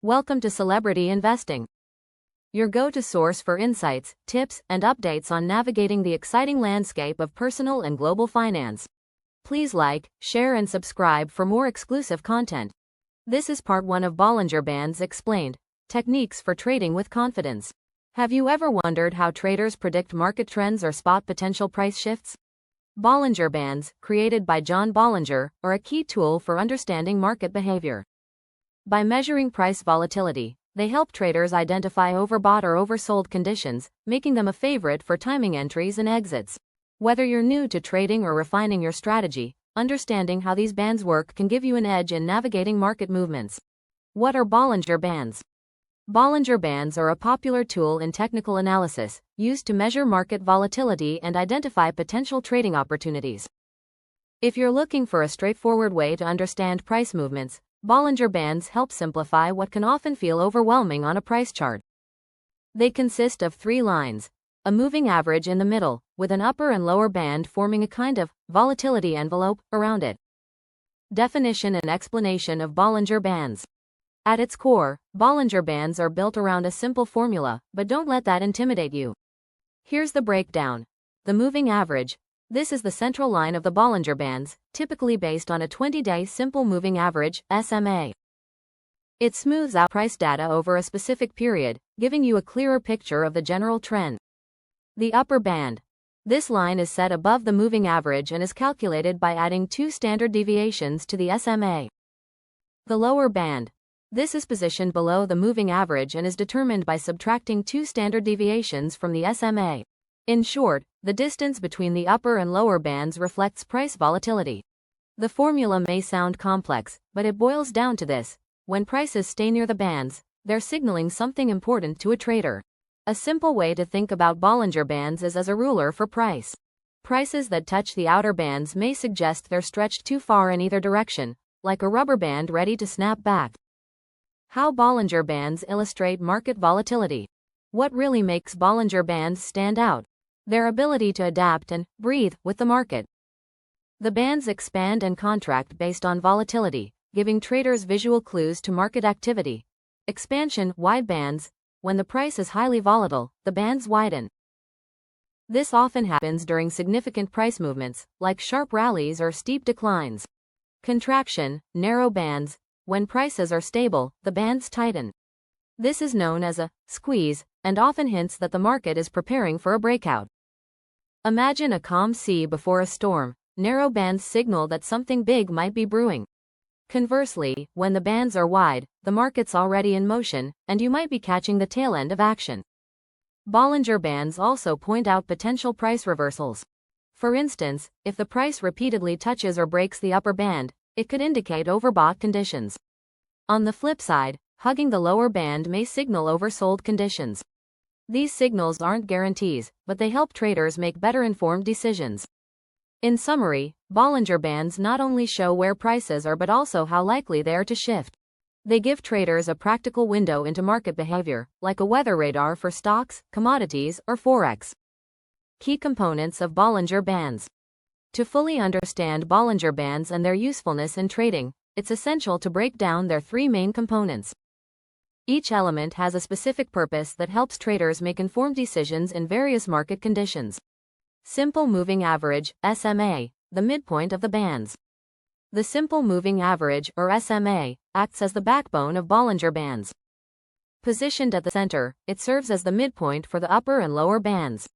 Welcome to Celebrity Investing, your go-to source for insights, tips, and updates on navigating the exciting landscape of personal and global finance. Please like, share, and subscribe for more exclusive content. This is part 1 of Bollinger Bands Explained, Techniques for Trading with Confidence. Have you ever wondered how traders predict market trends or spot potential price shifts? Bollinger Bands, created by John Bollinger, are a key tool for understanding market behavior. By measuring price volatility, they help traders identify overbought or oversold conditions, making them a favorite for timing entries and exits. Whether you're new to trading or refining your strategy, understanding how these bands work can give you an edge in navigating market movements. What are Bollinger Bands? Bollinger Bands are a popular tool in technical analysis, used to measure market volatility and identify potential trading opportunities. If you're looking for a straightforward way to understand price movements, Bollinger Bands help simplify what can often feel overwhelming on a price chart. They consist of 3 lines, a moving average in the middle, with an upper and lower band forming a kind of volatility envelope around it. Definition and explanation of Bollinger Bands. At its core, Bollinger Bands are built around a simple formula, but don't let that intimidate you. Here's the breakdown. The moving average. This is the central line of the Bollinger Bands, typically based on a 20-day simple moving average, SMA. It smooths out price data over a specific period, giving you a clearer picture of the general trend. The upper band. This line is set above the moving average and is calculated by adding 2 standard deviations to the SMA. The lower band. This is positioned below the moving average and is determined by subtracting 2 standard deviations from the SMA. In short, the distance between the upper and lower bands reflects price volatility. The formula may sound complex, but it boils down to this: when prices stay near the bands, they're signaling something important to a trader. A simple way to think about Bollinger Bands is as a ruler for price. Prices that touch the outer bands may suggest they're stretched too far in either direction, like a rubber band ready to snap back. How Bollinger Bands illustrate market volatility. What really makes Bollinger Bands stand out? Their ability to adapt and breathe with the market. The bands expand and contract based on volatility, giving traders visual clues to market activity. Expansion, wide bands. When the price is highly volatile, the bands widen. This often happens during significant price movements, like sharp rallies or steep declines. Contraction, narrow bands. When prices are stable, the bands tighten. This is known as a squeeze, and often hints that the market is preparing for a breakout. Imagine a calm sea before a storm. Narrow bands signal that something big might be brewing. Conversely, when the bands are wide, the market's already in motion, and you might be catching the tail end of action. Bollinger Bands also point out potential price reversals. For instance, if the price repeatedly touches or breaks the upper band, it could indicate overbought conditions. On the flip side, hugging the lower band may signal oversold conditions. These signals aren't guarantees, but they help traders make better informed decisions. In summary, Bollinger Bands not only show where prices are but also how likely they are to shift. They give traders a practical window into market behavior, like a weather radar for stocks, commodities, or Forex. Key components of Bollinger Bands. To fully understand Bollinger Bands and their usefulness in trading, it's essential to break down their 3 main components. Each element has a specific purpose that helps traders make informed decisions in various market conditions. Simple moving average, SMA, the midpoint of the bands. The simple moving average, or SMA, acts as the backbone of Bollinger Bands. Positioned at the center, it serves as the midpoint for the upper and lower bands.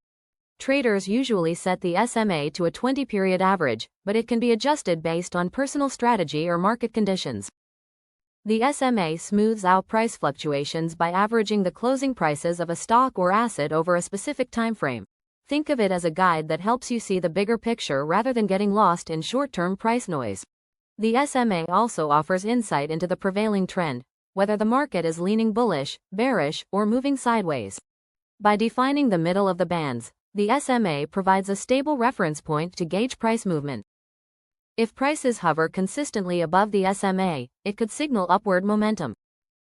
Traders usually set the SMA to a 20-period average, but it can be adjusted based on personal strategy or market conditions. The SMA smooths out price fluctuations by averaging the closing prices of a stock or asset over a specific time frame. Think of it as a guide that helps you see the bigger picture rather than getting lost in short-term price noise. The SMA also offers insight into the prevailing trend, whether the market is leaning bullish, bearish, or moving sideways. By defining the middle of the bands, the SMA provides a stable reference point to gauge price movement. If prices hover consistently above the SMA, it could signal upward momentum.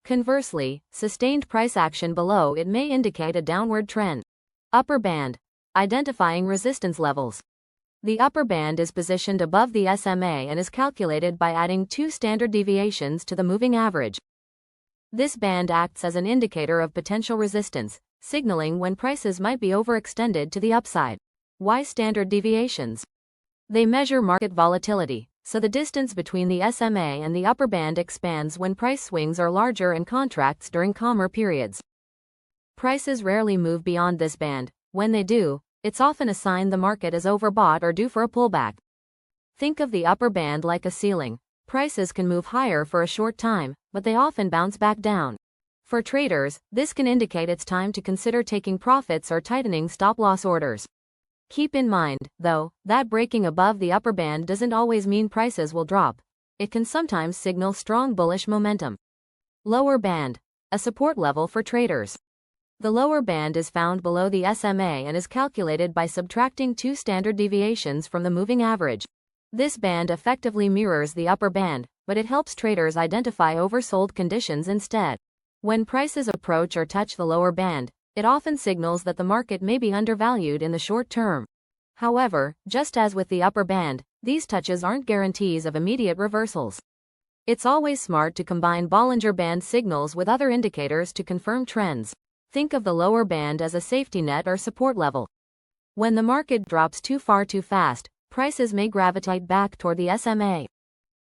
Conversely, sustained price action below it may indicate a downward trend. Upper band. Identifying resistance levels. The upper band is positioned above the SMA and is calculated by adding 2 standard deviations to the moving average. This band acts as an indicator of potential resistance, signaling when prices might be overextended to the upside. Why standard deviations? They measure market volatility, so the distance between the SMA and the upper band expands when price swings are larger and contracts during calmer periods. Prices rarely move beyond this band. When they do, it's often a sign the market is overbought or due for a pullback. Think of the upper band like a ceiling. Prices can move higher for a short time, but they often bounce back down. For traders, this can indicate it's time to consider taking profits or tightening stop-loss orders. Keep in mind, though, that breaking above the upper band doesn't always mean prices will drop. It can sometimes signal strong bullish momentum. Lower band, a support level for traders. The lower band is found below the SMA and is calculated by subtracting 2 standard deviations from the moving average. This band effectively mirrors the upper band, but it helps traders identify oversold conditions instead. When prices approach or touch the lower band, it often signals that the market may be undervalued in the short term. However, just as with the upper band, these touches aren't guarantees of immediate reversals. It's always smart to combine Bollinger Band signals with other indicators to confirm trends. Think of the lower band as a safety net or support level. When the market drops too far too fast, prices may gravitate back toward the SMA.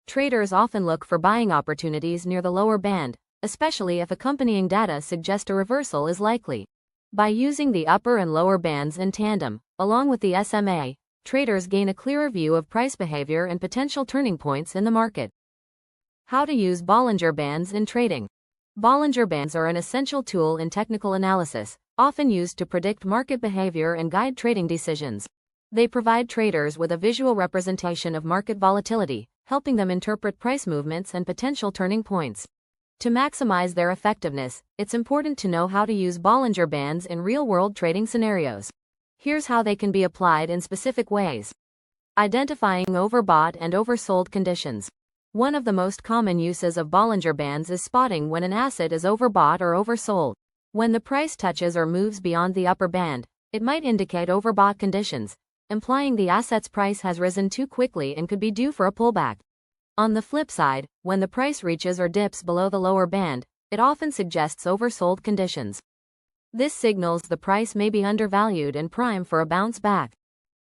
Traders often look for buying opportunities near the lower band, especially if accompanying data suggest a reversal is likely. By using the upper and lower bands in tandem, along with the SMA, traders gain a clearer view of price behavior and potential turning points in the market. How to use Bollinger Bands in trading. Bollinger Bands are an essential tool in technical analysis, often used to predict market behavior and guide trading decisions. They provide traders with a visual representation of market volatility, helping them interpret price movements and potential turning points. To maximize their effectiveness, it's important to know how to use Bollinger Bands in real-world trading scenarios. Here's how they can be applied in specific ways. Identifying overbought and oversold conditions. One of the most common uses of Bollinger Bands is spotting when an asset is overbought or oversold. When the price touches or moves beyond the upper band, it might indicate overbought conditions, implying the asset's price has risen too quickly and could be due for a pullback. On the flip side, when the price reaches or dips below the lower band, it often suggests oversold conditions. This signals the price may be undervalued and prime for a bounce back.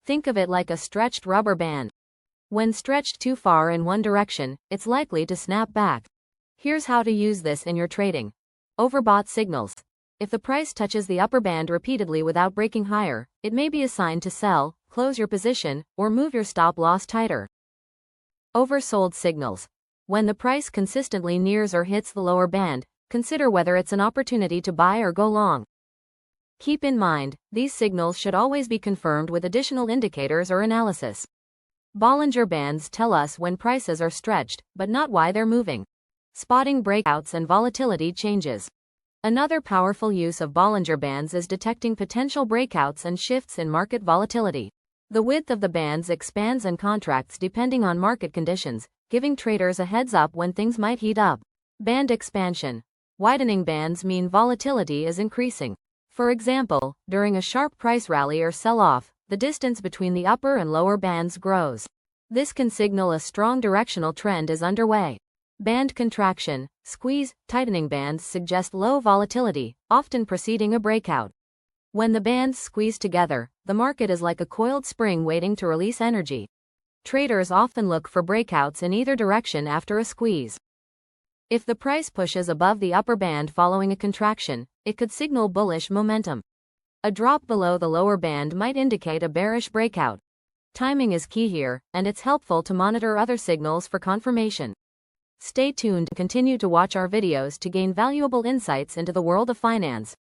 Think of it like a stretched rubber band. When stretched too far in one direction, it's likely to snap back. Here's how to use this in your trading. Overbought signals. If the price touches the upper band repeatedly without breaking higher, it may be a sign to sell, close your position, or move your stop loss tighter. Oversold signals. When the price consistently nears or hits the lower band, consider whether it's an opportunity to buy or go long. Keep in mind, these signals should always be confirmed with additional indicators or analysis. Bollinger Bands tell us when prices are stretched, but not why they're moving. Spotting breakouts and volatility changes. Another powerful use of Bollinger Bands is detecting potential breakouts and shifts in market volatility. The width of the bands expands and contracts depending on market conditions, giving traders a heads up when things might heat up. Band expansion. Widening bands mean volatility is increasing. For example, during a sharp price rally or sell-off, the distance between the upper and lower bands grows. This can signal a strong directional trend is underway. Band contraction. Squeeze, tightening bands suggest low volatility, often preceding a breakout. When the bands squeeze together, the market is like a coiled spring waiting to release energy. Traders often look for breakouts in either direction after a squeeze. If the price pushes above the upper band following a contraction, it could signal bullish momentum. A drop below the lower band might indicate a bearish breakout. Timing is key here, and it's helpful to monitor other signals for confirmation. Stay tuned and continue to watch our videos to gain valuable insights into the world of finance.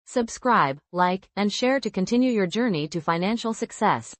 Subscribe, like, and share to continue your journey to financial success.